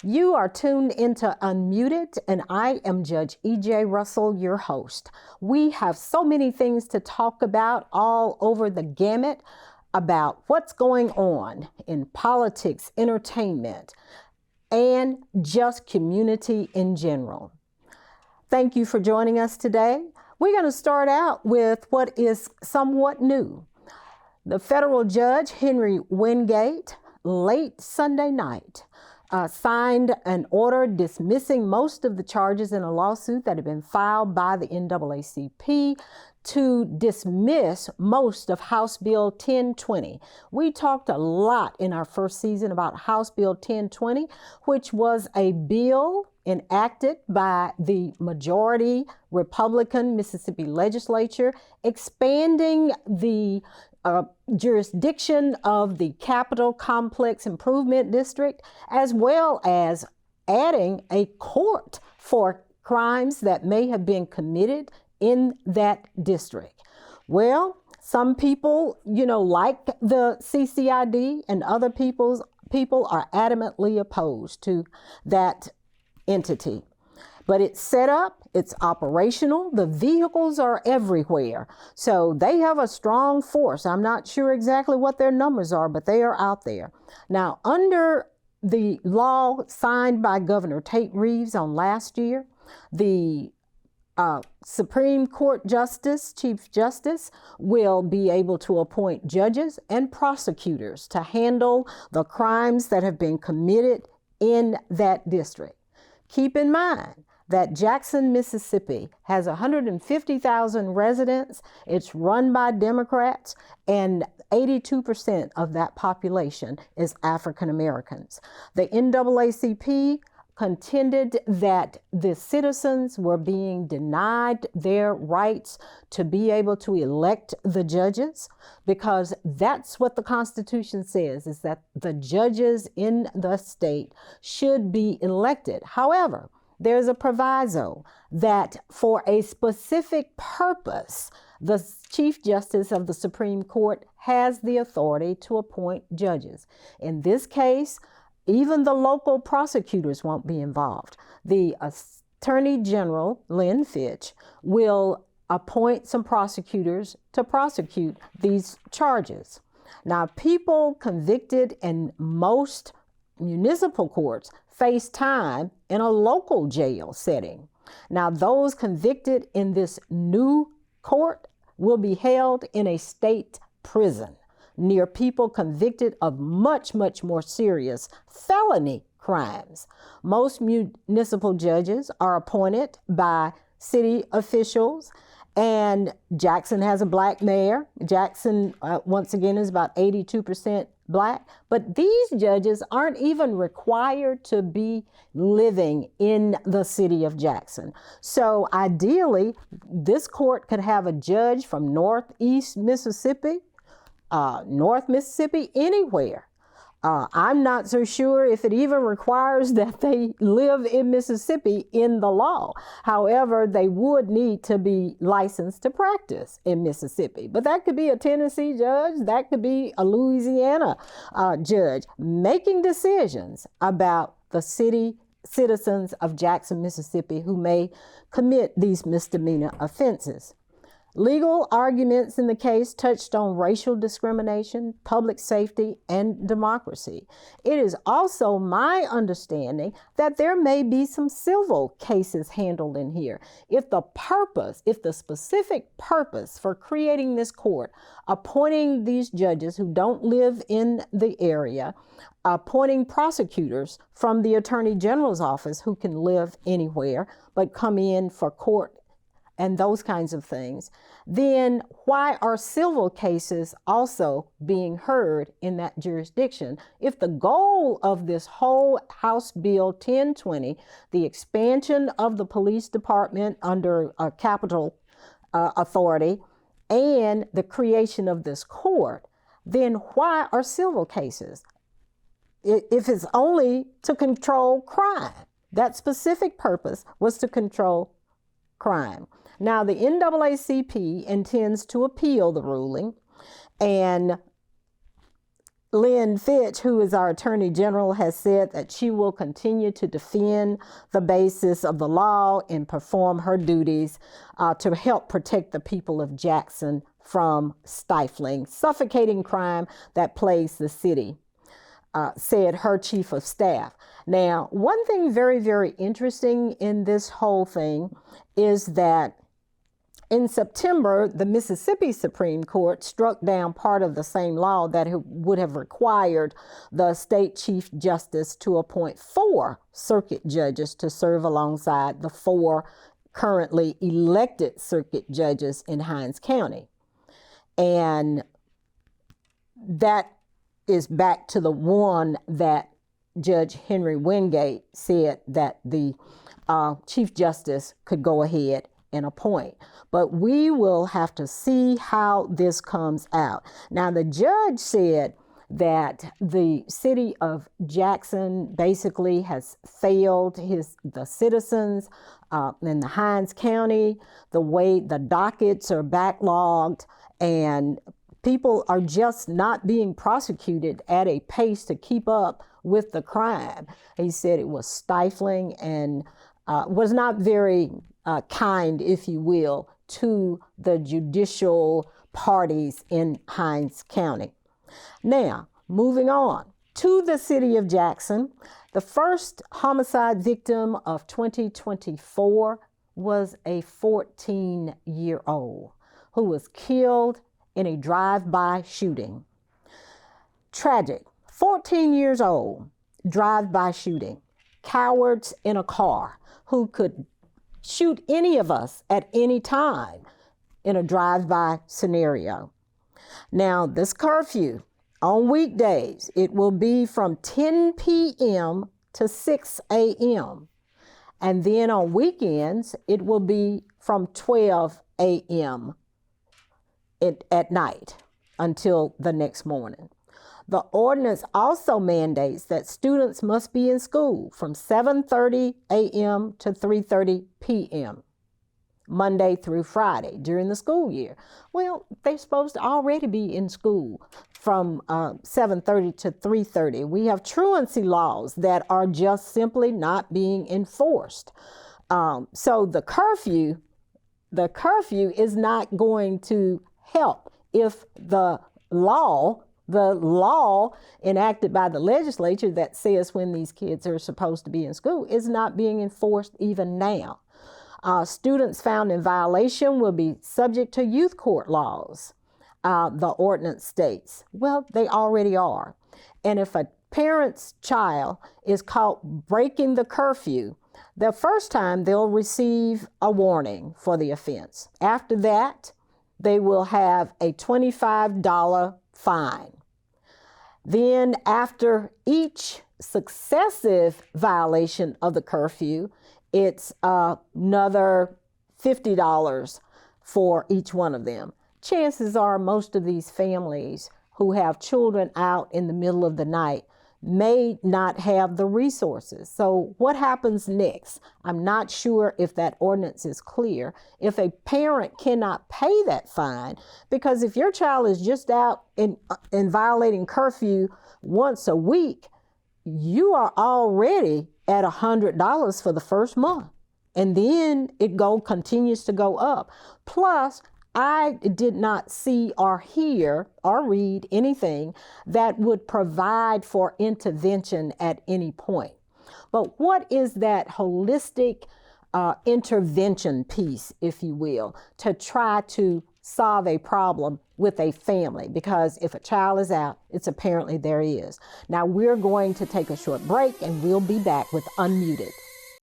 You are tuned into Unmuted, and I am Judge E.J. Russell, your host. We have so many things to talk about all over the gamut about what's going on in politics, entertainment, and just community in general. Thank you for joining us today. We're going to start out with what is somewhat new. The federal judge, Henry Wingate, late Sunday night, signed an order dismissing most of the charges in a lawsuit that had been filed by the NAACP to dismiss most of House Bill 1020. We talked a lot in our first season about House Bill 1020, which was a bill enacted by the majority Republican Mississippi legislature, expanding the jurisdiction of the Capital Complex Improvement District, as well as adding a court for crimes that may have been committed in that district. Well, some people, like the CCID, and other people are adamantly opposed to that entity. But it's set up, it's operational, the vehicles are everywhere. So they have a strong force. I'm not sure exactly what their numbers are, but they are out there. Now, under the law signed by Governor Tate Reeves on last year, the Supreme Court Justice, Chief Justice, will be able to appoint judges and prosecutors to handle the crimes that have been committed in that district. Keep in mind that Jackson, Mississippi has 150,000 residents. It's run by Democrats, and 82% of that population is African Americans. The NAACP contended that the citizens were being denied their rights to be able to elect the judges, because that's what the Constitution says, is that the judges in the state should be elected. However, there's a proviso that for a specific purpose, the Chief Justice of the Supreme Court has the authority to appoint judges. In this case, even the local prosecutors won't be involved. The Attorney General, Lynn Fitch, will appoint some prosecutors to prosecute these charges. Now, people convicted in most municipal courts face time in a local jail setting. Now, those convicted in this new court will be held in a state prison near people convicted of much, much more serious felony crimes. Most municipal judges are appointed by city officials, and Jackson has a black mayor. Jackson, once again, is about 82% black, but these judges aren't even required to be living in the city of Jackson. So ideally, this court could have a judge from Northeast Mississippi, North Mississippi, anywhere. I'm not so sure if it even requires that they live in Mississippi in the law. However, they would need to be licensed to practice in Mississippi. But that could be a Tennessee judge, that could be a Louisiana judge making decisions about the citizens of Jackson, Mississippi, who may commit these misdemeanor offenses. Legal arguments in the case touched on racial discrimination, public safety, and democracy. It is also my understanding that there may be some civil cases handled in here. If the specific purpose for creating this court, appointing these judges who don't live in the area, appointing prosecutors from the Attorney General's office who can live anywhere but come in for court and those kinds of things, then why are civil cases also being heard in that jurisdiction? If the goal of this whole House Bill 1020, the expansion of the police department under a capital authority, and the creation of this court, then why are civil cases? If it's only to control crime, that specific purpose was to control crime. Now, the NAACP intends to appeal the ruling, and Lynn Fitch, who is our Attorney General, has said that she will continue to defend the basis of the law and perform her duties to help protect the people of Jackson from suffocating crime that plagues the city, said her chief of staff. Now, one thing very, very interesting in this whole thing is that in September, the Mississippi Supreme Court struck down part of the same law that would have required the state chief justice to appoint 4 circuit judges to serve alongside the 4 currently elected circuit judges in Hinds County. And that is back to the one that Judge Henry Wingate said that the Chief Justice could go ahead and appoint. But we will have to see how this comes out. Now, the judge said that the city of Jackson basically has failed the citizens in the Hinds County, the way the dockets are backlogged, and people are just not being prosecuted at a pace to keep up with the crime. He said it was stifling and was not very kind, if you will, to the judicial parties in Hinds County. Now, moving on to the city of Jackson, the first homicide victim of 2024 was a 14-year-old who was killed in a drive-by shooting. Tragic. 14 years old, drive-by shooting. Cowards in a car who could shoot any of us at any time in a drive-by scenario. Now, this curfew on weekdays, it will be from 10 p.m. to 6 a.m. And then on weekends, it will be from 12 a.m. at night until the next morning. The ordinance also mandates that students must be in school from 7:30 a.m. to 3:30 p.m. Monday through Friday during the school year. Well, they're supposed to already be in school from 7:30 to 3:30. We have truancy laws that are just simply not being enforced. So the curfew is not going to help if the law enacted by the legislature that says when these kids are supposed to be in school is not being enforced even now. Students found in violation will be subject to youth court laws, the ordinance states. Well, they already are. And if a parent's child is caught breaking the curfew, the first time they'll receive a warning for the offense. After that, they will have a $25 fine. Then after each successive violation of the curfew, it's another $50 for each one of them. Chances are most of these families who have children out in the middle of the night may not have the resources. So what happens next? I'm not sure if that ordinance is clear. If a parent cannot pay that fine, because if your child is just out in violating curfew once a week, you are already at $100 for the first month. And then it continues to go up. Plus, I did not see or hear or read anything that would provide for intervention at any point. But what is that holistic intervention piece, if you will, to try to solve a problem with a family? Because if a child is out, it's apparently there is. Now we're going to take a short break and we'll be back with Unmuted.